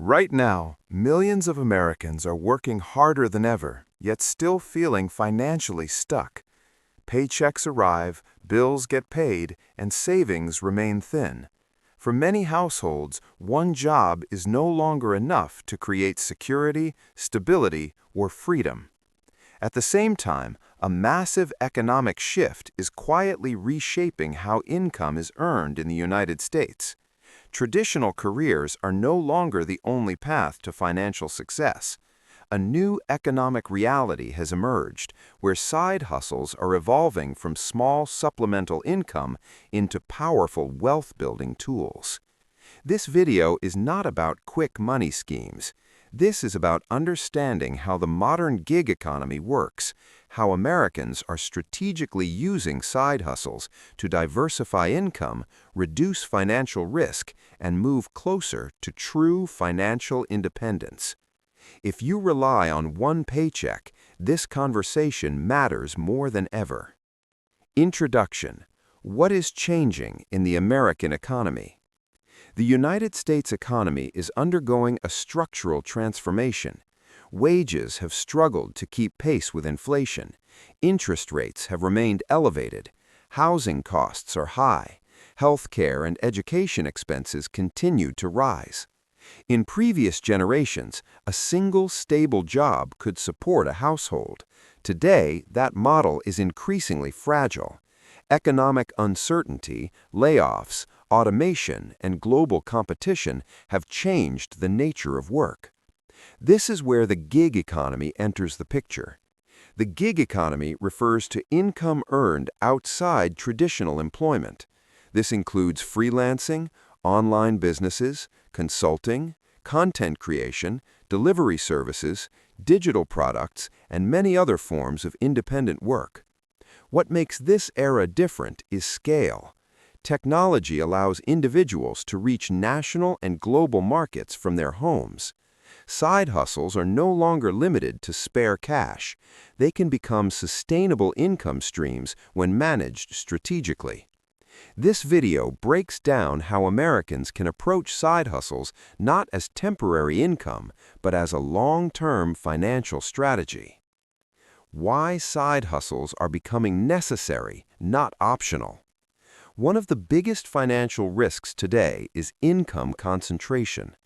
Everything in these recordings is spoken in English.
Right now, millions of Americans are working harder than ever, yet still feeling financially stuck. Paychecks arrive, bills get paid, and savings remain thin. For many households, one job is no longer enough to create security, stability, or freedom. At the same time, a massive economic shift is quietly reshaping how income is earned in the United States. Traditional careers are no longer the only path to financial success. A new economic reality has emerged where side hustles are evolving from small supplemental income into powerful wealth-building tools. This video is not about quick money schemes. This is about understanding how the modern gig economy works, how Americans are strategically using side hustles to diversify income, reduce financial risk, and move closer to true financial independence. If you rely on one paycheck, this conversation matters more than ever. Introduction: What is changing in the American economy? The United States economy is undergoing a structural transformation. Wages have struggled to keep pace with inflation. Interest rates have remained elevated. Housing costs are high. Healthcare and education expenses continue to rise. In previous generations, a single stable job could support a household. Today, that model is increasingly fragile. Economic uncertainty, layoffs, automation, and global competition have changed the nature of work. This is where the gig economy enters the picture. The gig economy refers to income earned outside traditional employment. This includes freelancing, online businesses, consulting, content creation, delivery services, digital products, and many other forms of independent work. What makes this era different is scale. Technology allows individuals to reach national and global markets from their homes. Side hustles are no longer limited to spare cash. They can become sustainable income streams when managed strategically. This video breaks down how Americans can approach side hustles not as temporary income, but as a long-term financial strategy. Why side hustles are becoming necessary, not optional. One of the biggest financial risks today is income concentration.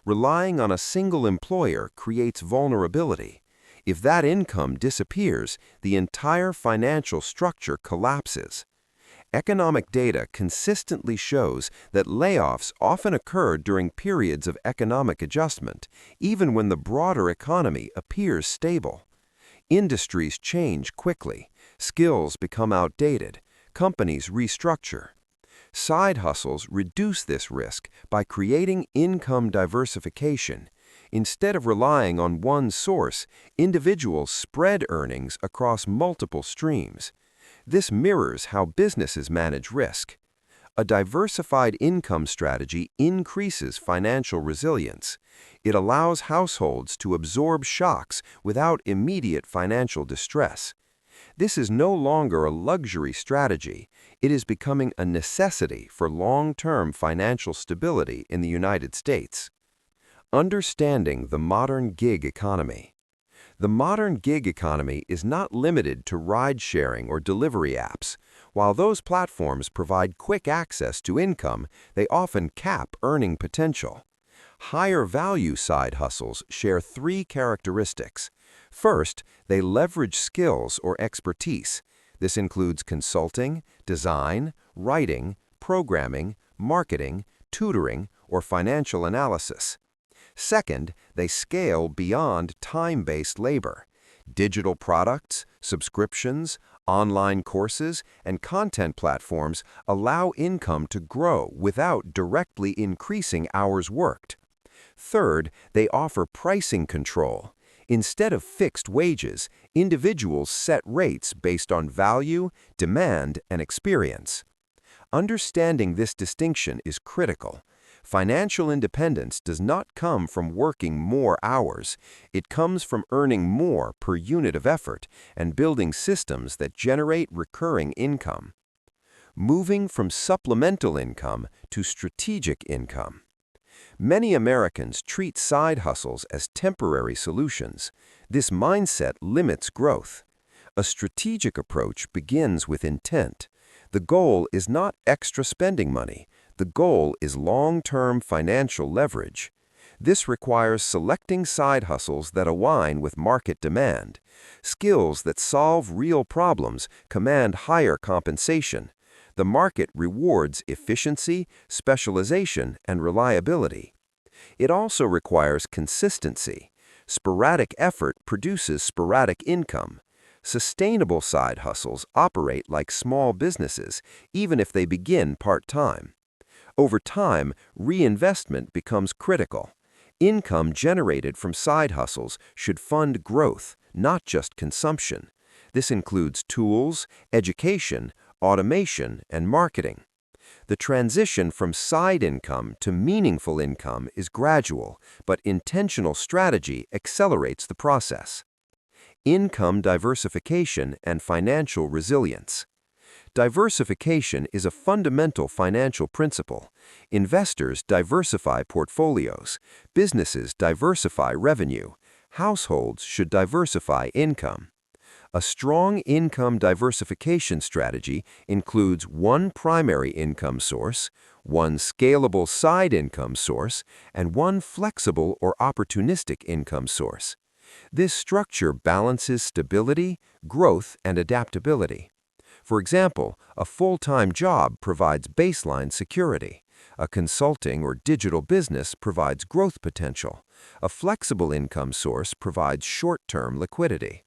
Relying on a single employer creates vulnerability. If that income disappears, the entire financial structure collapses. Economic data consistently shows that layoffs often occur during periods of economic adjustment, even when the broader economy appears stable. Industries change quickly, skills become outdated, companies restructure. Side hustles reduce this risk by creating income diversification. Instead of relying on one source, individuals spread earnings across multiple streams. This mirrors how businesses manage risk. A diversified income strategy increases financial resilience. It allows households to absorb shocks without immediate financial distress. This is no longer a luxury strategy. It is becoming a necessity for long-term financial stability in the United States. Understanding the modern gig economy. The modern gig economy is not limited to ride-sharing or delivery apps. While those platforms provide quick access to income, they often cap earning potential. Higher-value side hustles share three characteristics. First, they leverage skills or expertise. This includes consulting, design, writing, programming, marketing, tutoring, or financial analysis. Second, they scale beyond time-based labor. Digital products, subscriptions, online courses, and content platforms allow income to grow without directly increasing hours worked. Third, they offer pricing control. Instead of fixed wages, individuals set rates based on value, demand, and experience. Understanding this distinction is critical. Financial independence does not come from working more hours. It comes from earning more per unit of effort and building systems that generate recurring income. Moving from supplemental income to strategic income. Many Americans treat side hustles as temporary solutions. This mindset limits growth. A strategic approach begins with intent. The goal is not extra spending money. The goal is long-term financial leverage. This requires selecting side hustles that align with market demand. Skills that solve real problems command higher compensation. The market rewards efficiency, specialization, and reliability. It also requires consistency. Sporadic effort produces sporadic income. Sustainable side hustles operate like small businesses, even if they begin part-time. Over time, reinvestment becomes critical. Income generated from side hustles should fund growth, not just consumption. This includes tools, education, automation, and marketing. The transition from side income to meaningful income is gradual, but intentional strategy accelerates the process. Income diversification and financial resilience. Diversification is a fundamental financial principle. Investors diversify portfolios. Businesses diversify revenue. Households should diversify income. A strong income diversification strategy includes one primary income source, one scalable side income source, and one flexible or opportunistic income source. This structure balances stability, growth, and adaptability. For example, a full-time job provides baseline security. A consulting or digital business provides growth potential. A flexible income source provides short-term liquidity.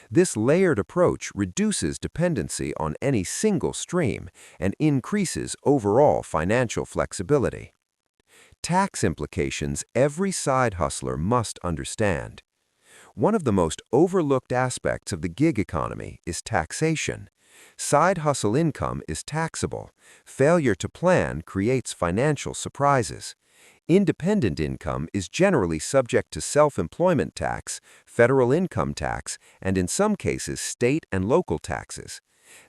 This layered approach reduces dependency on any single stream and increases overall financial flexibility. Tax implications every side hustler must understand. One of the most overlooked aspects of the gig economy is taxation. Side hustle income is taxable. Failure to plan creates financial surprises. Independent income is generally subject to self-employment tax, federal income tax, and in some cases state and local taxes.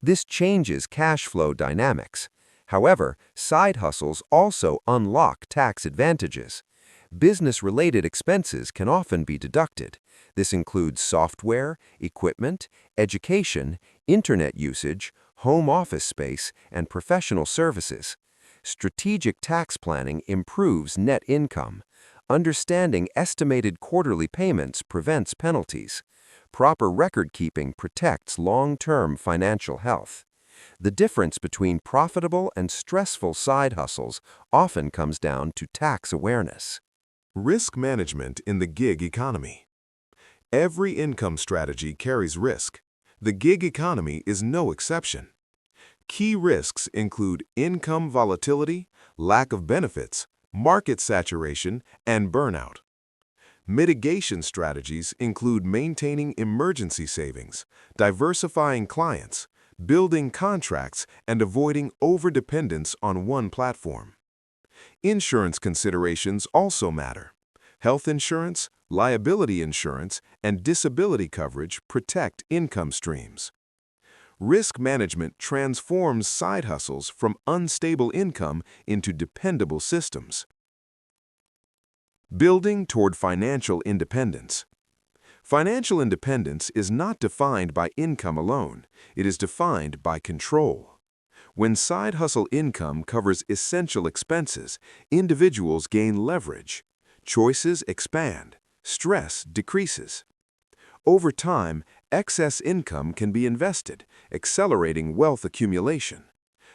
This changes cash flow dynamics. However, side hustles also unlock tax advantages. Business-related expenses can often be deducted. This includes software, equipment, education, internet usage, home office space, and professional services. Strategic tax planning improves net income. Understanding estimated quarterly payments prevents penalties. Proper record-keeping protects long-term financial health. The difference between profitable and stressful side hustles often comes down to tax awareness. Risk management in the gig economy. Every income strategy carries risk. The gig economy is no exception. Key risks include income volatility, lack of benefits, market saturation, and burnout. Mitigation strategies include maintaining emergency savings, diversifying clients, building contracts, and avoiding overdependence on one platform. Insurance considerations also matter. Health insurance, liability insurance, and disability coverage protect income streams. Risk management transforms side hustles from unstable income into dependable systems. Building toward financial independence. Financial independence is not defined by income alone. It is defined by control. When side hustle income covers essential expenses, individuals gain leverage. Choices expand. Stress decreases. Over time, excess income can be invested, accelerating wealth accumulation.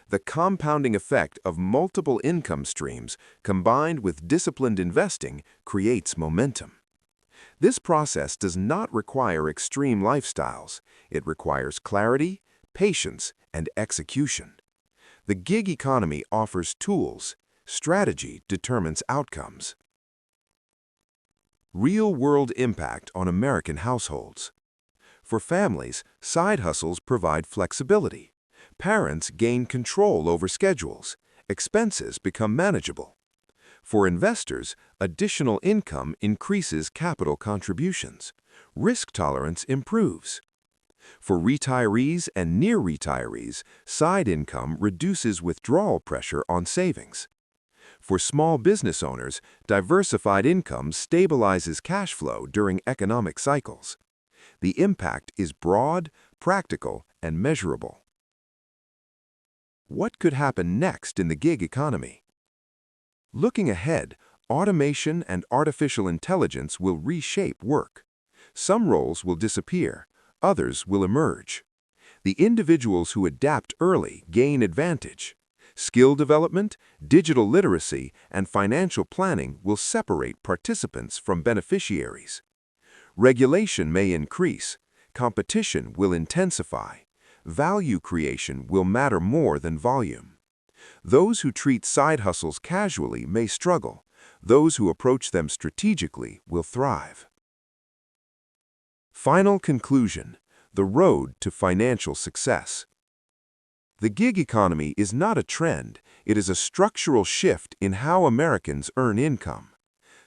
The compounding effect of multiple income streams combined with disciplined investing creates momentum. This process does not require extreme lifestyles. It requires clarity, patience, and execution. The gig economy offers tools. Strategy determines outcomes. Real-world impact on American households. For families, side hustles provide flexibility. Parents gain control over schedules. Expenses become manageable. For investors, additional income increases capital contributions. Risk tolerance improves. For retirees and near retirees, side income reduces withdrawal pressure on savings. For small business owners, diversified income stabilizes cash flow during economic cycles. The impact is broad, practical, and measurable. What could happen next in the gig economy? Looking ahead, automation and artificial intelligence will reshape work. Some roles will disappear, others will emerge. The individuals who adapt early gain advantage. Skill development, digital literacy, and financial planning will separate participants from beneficiaries. Regulation may increase, competition will intensify, value creation will matter more than volume. Those who treat side hustles casually may struggle, those who approach them strategically will thrive. Final conclusion: the road to financial success. The gig economy is not a trend, it is a structural shift in how Americans earn income.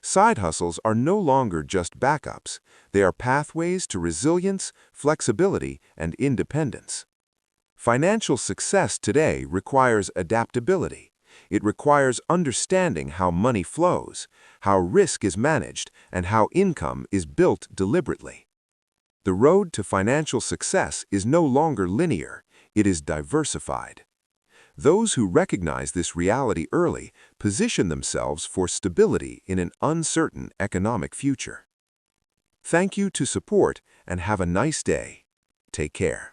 Side hustles are no longer just backups, they are pathways to resilience, flexibility, and independence. Financial success today requires adaptability. It requires understanding how money flows, how risk is managed, and how income is built deliberately. The road to financial success is no longer linear, it is diversified. Those who recognize this reality early position themselves for stability in an uncertain economic future. Thank you to support and have a nice day. Take care.